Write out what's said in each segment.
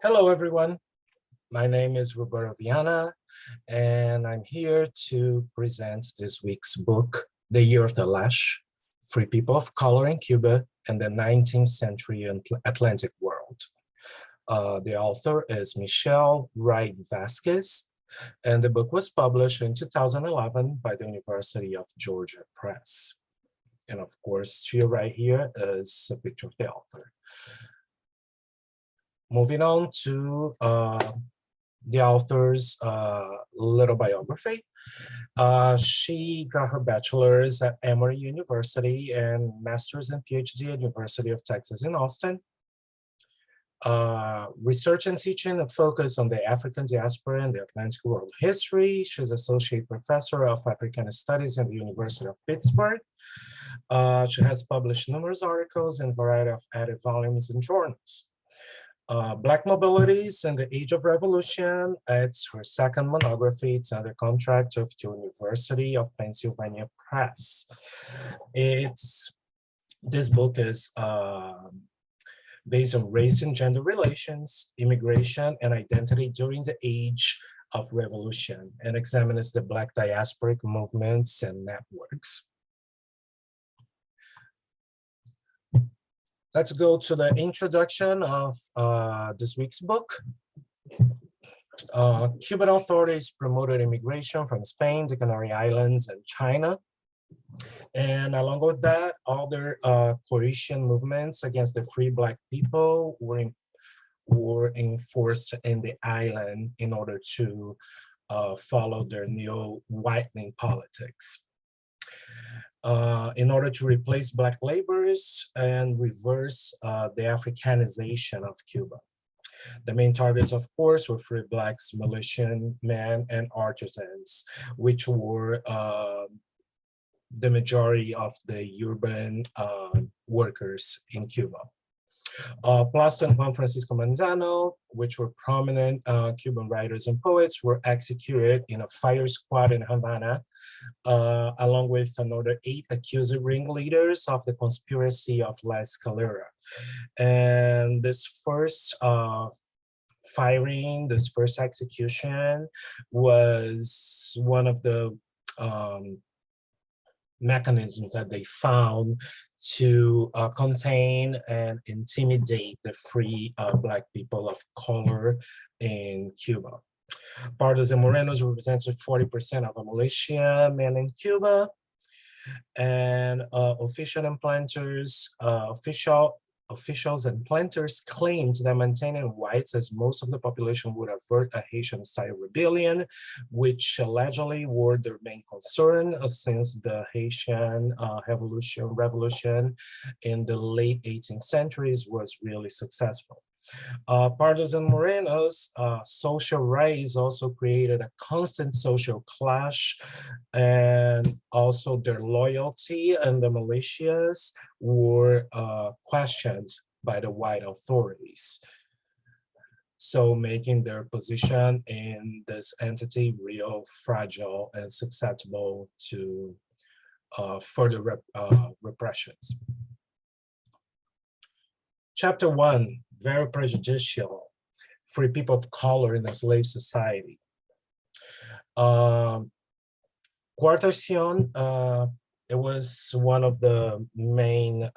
Hello, everyone. My name is Roberto Viana, and I'm here to present this week's book, The Year of the Lash, Free People of Color in Cuba and the 19th Century Atlantic World. The author is Michelle Vazquez, and the book was published in 2011 by the University of Georgia Press. And of course, to your right here is a picture of the author. Moving on to the author's little biography. She got her bachelor's at Emory University and master's and PhD at University of Texas in Austin. Research and teaching focus on the African diaspora and the Atlantic world history. She's associate professor of African studies at the University of Pittsburgh. She has published numerous articles in a variety of added volumes and journals. Black Mobilities and the Age of Revolution. It's her second monography. It's under contract with the University of Pennsylvania Press. This book is based on race and gender relations, immigration, and identity during the age of revolution, and examines the Black diasporic movements and networks. Let's go to the introduction of this week's book. Cuban authorities promoted immigration from Spain, the Canary Islands, and China. And along with that, other coercion movements against the free Black people were enforced in the island in order to follow their neo-whitening politics. In order to replace Black laborers and reverse the Africanization of Cuba. The main targets, of course, were free Blacks, militiamen, and artisans, which were the majority of the urban workers in Cuba. Plasto and Juan Francisco Manzano, which were prominent Cuban writers and poets, were executed in a fire squad in Havana, along with another 8 accused ringleaders of the conspiracy of La Escalera. And this first firing, this first execution was one of the mechanisms that they found to contain and intimidate the free Black people of color in Cuba. Pardos and Morenos represented 40% of the militia men in Cuba, and officials and planters claimed that maintaining whites as most of the population would avert a Haitian-style rebellion, which allegedly were their main concern since the Haitian revolution in the late 18th centuries was really successful. Pardos and Morenos' social rise also created a constant social clash, and also their loyalty and the militias were questioned by the white authorities. So making their position in this entity real fragile and susceptible to further repressions. Chapter 1, very prejudicial, free people of color in a slave society. Quartacion, it was one of the main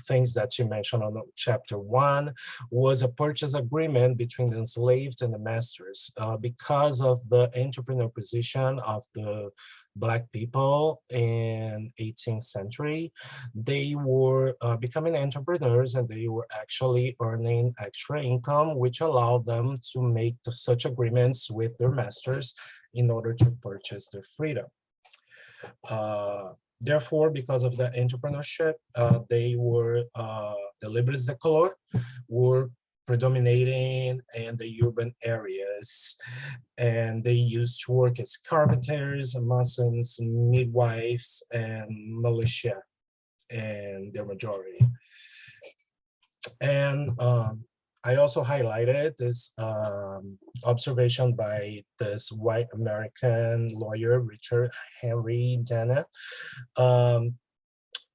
things that you mentioned on chapter 1, was a purchase agreement between the enslaved and the masters. Because of the entrepreneur position of the Black people in 18th century, they were becoming entrepreneurs, and they were actually earning extra income, which allowed them to make such agreements with their masters in order to purchase their freedom. Therefore, because of the entrepreneurship, the libres de color were predominating in the urban areas, and they used to work as carpenters, masons, midwives, and militia in their majority. And I also highlighted this observation by this white American lawyer, Richard Henry Dana,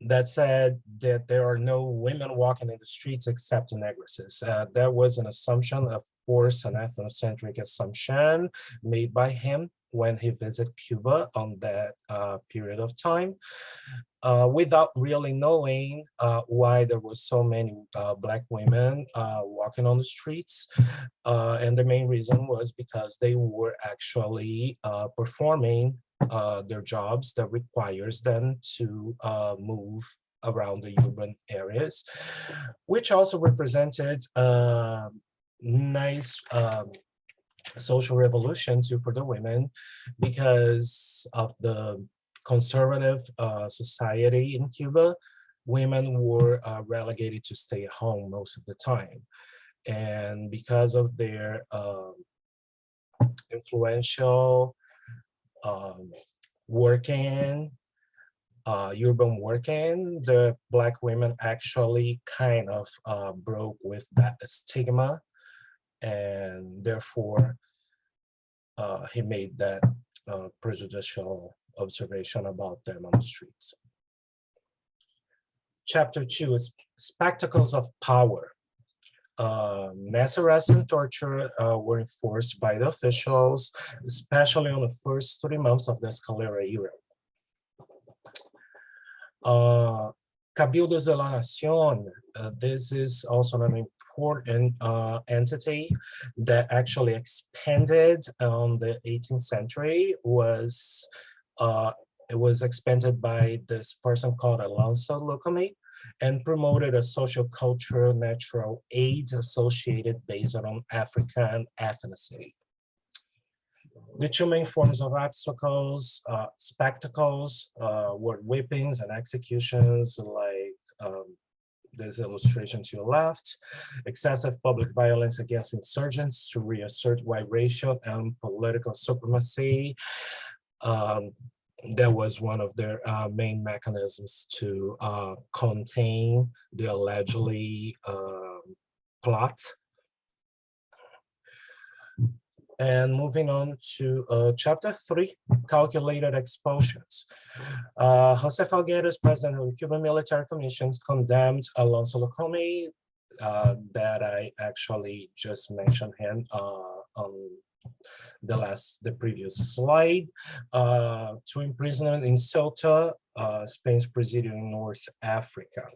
that said that there are no women walking in the streets except negresses. That was an assumption, of course, an ethnocentric assumption made by him when he visited Cuba on that period of time, without really knowing why there were so many Black women walking on the streets. And the main reason was because they were actually performing their jobs that requires them to move around the urban areas, which also represented nice social revolution too for the women, because of the conservative society in Cuba. Women were relegated to stay at home most of the time. And because of their influential working, urban working, the Black women actually kind of broke with that stigma, and therefore he made that prejudicial observation about them on the streets. Chapter 2 is spectacles of power. Mass arrest and torture were enforced by the officials, especially on the first 3 months of the Escalera era. Cabildos de la Nación, this is also an important entity that actually expanded on the 18th century. It was expanded by this person called Alonso Locome, and promoted a social cultural natural aids associated based on African ethnicity. The two main forms of spectacles were whippings and executions, like this illustration to your left, excessive public violence against insurgents to reassert white racial and political supremacy. That was one of their main mechanisms to contain the allegedly plot. And moving on to chapter 3, calculated expulsions. Jose Falgueiras, president of the Cuban military commissions, condemned Alonso Locome, that I actually just mentioned him on the previous slide, to imprisonment in Ceuta, Spain's presidium in North Africa.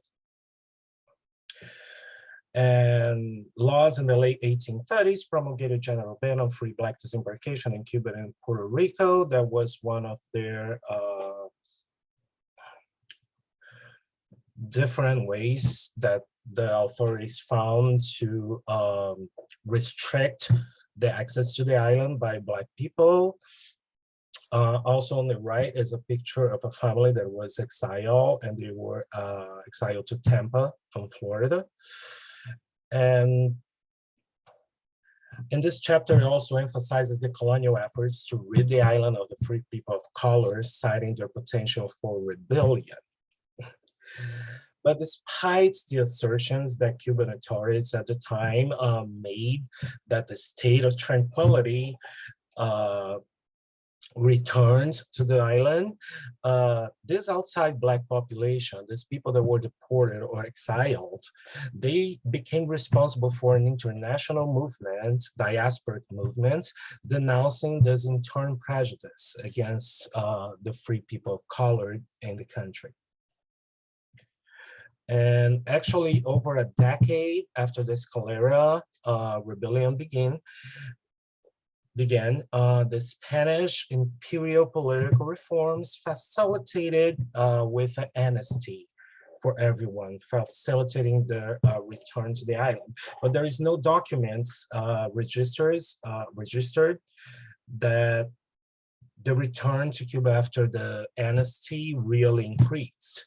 And laws in the late 1830s promulgated general ban on free Black disembarkation in Cuba and Puerto Rico. That was one of their different ways that the authorities found to restrict the access to the island by Black people. Also on the right is a picture of a family that was exiled, and they were exiled to Tampa in Florida. And in this chapter, it also emphasizes the colonial efforts to rid the island of the free people of color, citing their potential for rebellion. But despite the assertions that Cuban authorities at the time made that the state of tranquility returned to the island, this outside Black population, these people that were deported or exiled, they became responsible for an international movement, diasporic movement, denouncing this internal prejudice against the free people of color in the country. And actually, over a decade after the Escalera rebellion began, the Spanish imperial political reforms facilitated with an amnesty for everyone, facilitating the return to the island. But there is no documents registered that the return to Cuba after the amnesty really increased.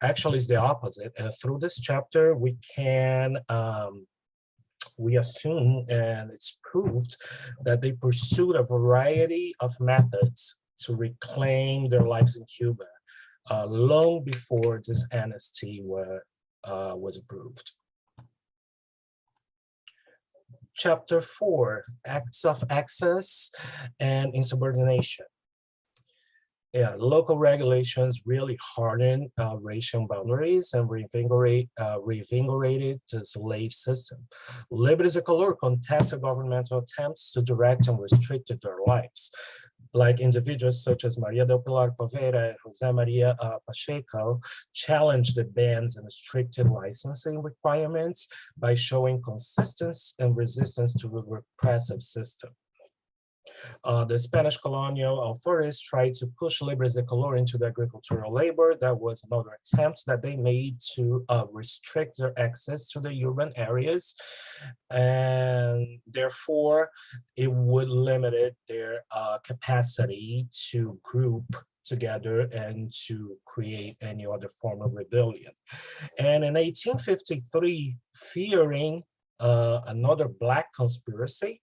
Actually, it's the opposite. Through this chapter, we can we assume, and it's proved, that they pursued a variety of methods to reclaim their lives in Cuba long before this amnesty was approved. Chapter 4, acts of access and insubordination. Yeah, local regulations really hardened racial boundaries and reinvigorated the slave system. Liberties of color contested governmental attempts to direct and restrict their lives. Like individuals such as Maria del Pilar Poveda and Jose Maria Pacheco challenged the bans and restricted licensing requirements by showing consistency and resistance to the repressive system. The Spanish colonial authorities tried to push libres de color into the agricultural labor. That was another attempt that they made to restrict their access to the urban areas. And therefore, it would limit their capacity to group together and to create any other form of rebellion. And in 1853, fearing another Black conspiracy,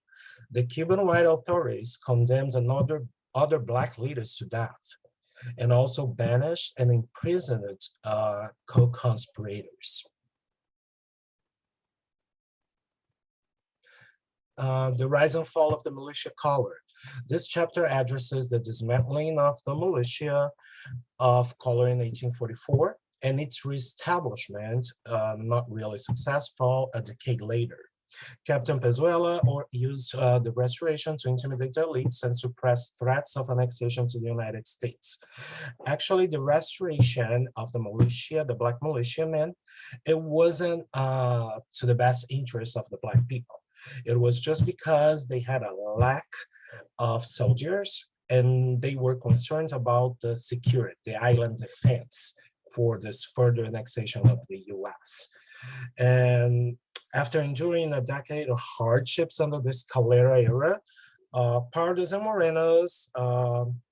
the Cuban white authorities condemned other Black leaders to death and also banished and imprisoned co-conspirators. The rise and fall of the militia color. This chapter addresses the dismantling of the militia of color in 1844 and its reestablishment, not really successful, a decade later. Captain Pezuela used the restoration to intimidate the elites and suppress threats of annexation to the United States. Actually, the restoration of the militia, the Black militiamen, it wasn't to the best interest of the Black people. It was just because they had a lack of soldiers and they were concerned about the security, the island defense for this further annexation of the US. And after enduring a decade of hardships under this Calera era, Pardos and Morenos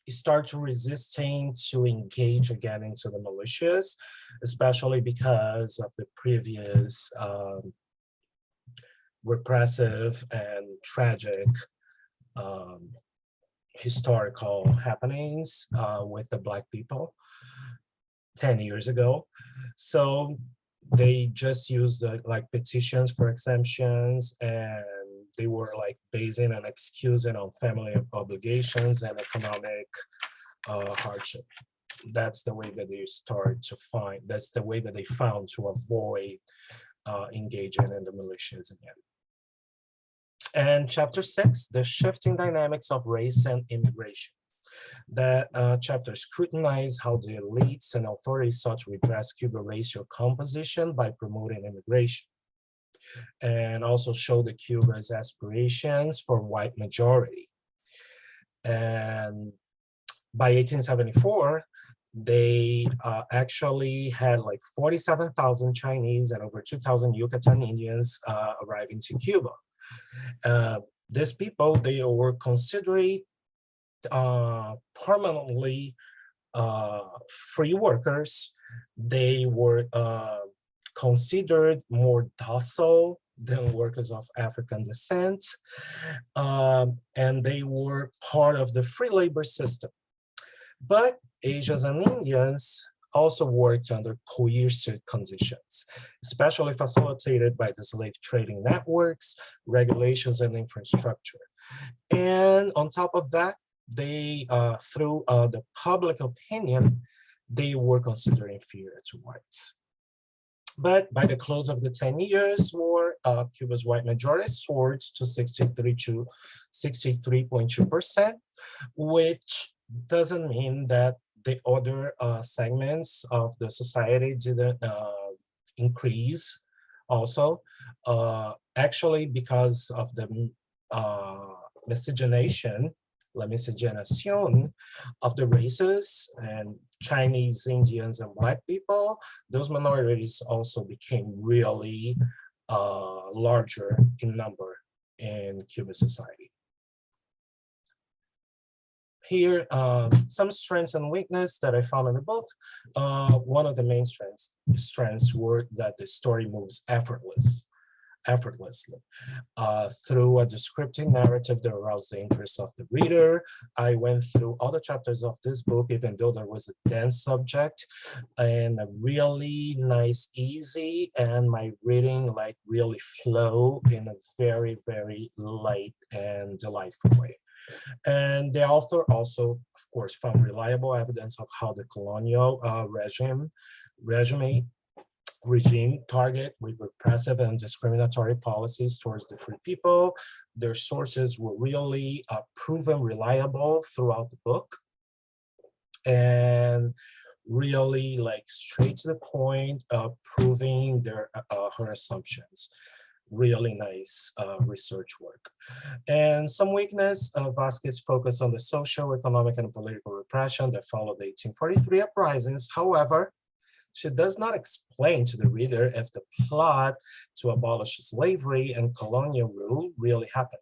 start resisting to engage again into the militias, especially because of the previous repressive and tragic historical happenings with the Black people 10 years ago. So they just used like petitions for exemptions, and they were like basing and excusing on family obligations and economic hardship. That's the way that they start to find, that's the way that they found to avoid engaging in the militias again. And chapter 6, the shifting dynamics of race and immigration. That chapter scrutinized how the elites and authorities sought to redress Cuban racial composition by promoting immigration, and also show the Cuba's aspirations for white majority. And by 1874, they actually had like 47,000 Chinese and over 2,000 Yucatan Indians arriving to Cuba. These people, they were considered permanently free workers. They were considered more docile than workers of African descent, and they were part of the free labor system. But Asians and Indians also worked under coercive conditions, especially facilitated by the slave trading networks, regulations, and infrastructure. And on top of that, they, through the public opinion, they were considered inferior to whites. But by the close of the 10 years war, Cuba's white majority soared to 63.2%, which doesn't mean that the other segments of the society didn't increase also. Actually, because of the miscegenation, la miscegenación of the races and Chinese, Indians, and Black people, those minorities also became really larger in number in Cuban society. Here, some strengths and weakness that I found in the book. One of the main strengths were that the story moves effortlessly through a descriptive narrative that aroused the interest of the reader. I went through all the chapters of this book, even though there was a dense subject, and a really nice, easy, and my reading like really flow in a very, very light and delightful way. And the author also, of course, found reliable evidence of how the colonial regime target with repressive and discriminatory policies towards the free people. Their sources were really proven reliable throughout the book, and really like straight to the point, proving her assumptions. Really nice research work. And some weakness, Vasquez focused on the social, economic, and political repression that followed the 1843 uprisings. However, she does not explain to the reader if the plot to abolish slavery and colonial rule really happened.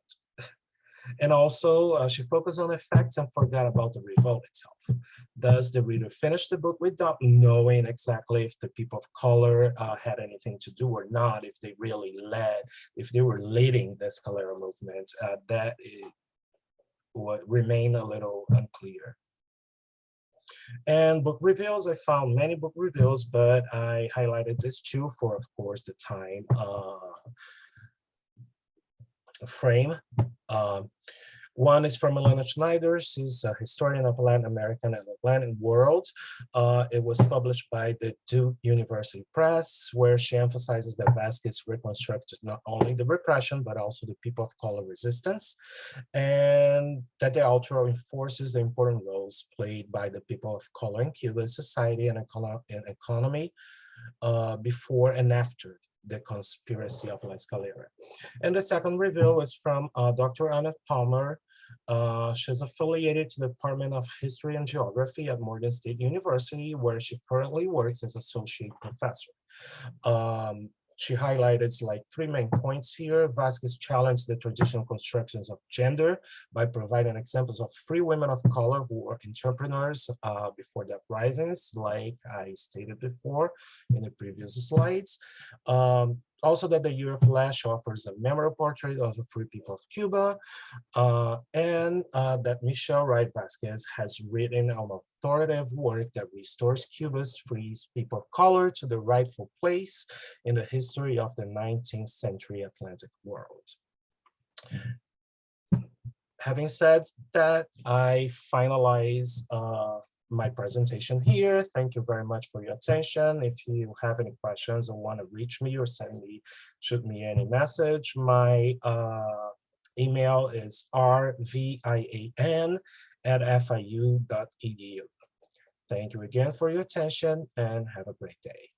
And also, she focused on effects and forgot about the revolt itself. Does the reader finish the book without knowing exactly if the people of color had anything to do or not, if they really if they were leading the Escalera movement? That would remain a little unclear. And book reviews, I found many book reviews, but I highlighted these two for, of course, the time frame. One is from Elena Schneider. She's a historian of Latin American and Atlantic world. It was published by the Duke University Press, where she emphasizes that Vasquez reconstructed not only the repression, but also the people of color resistance, and that the author enforces the important roles played by the people of color in Cuban society and economy before and after the conspiracy of La Escalera. And the second review is from Dr. Anna Palmer. She's affiliated to the Department of History and Geography at Morgan State University, where she currently works as associate professor. She highlighted like three main points here. Vasquez challenged the traditional constructions of gender by providing examples of free women of color who were entrepreneurs before the uprisings, like I stated before in the previous slides. Also that the year of Lash offers a memorable portrait of the free people of Cuba, and that Michelle Vazquez-Reid has written an authoritative work that restores Cuba's free people of color to the rightful place in the history of the 19th century Atlantic world. Having said that, I finalize my presentation here. Thank you very much for your attention. If you have any questions or want to reach me or shoot me any message, my email is rvian@fiu.edu. Thank you again for your attention and have a great day.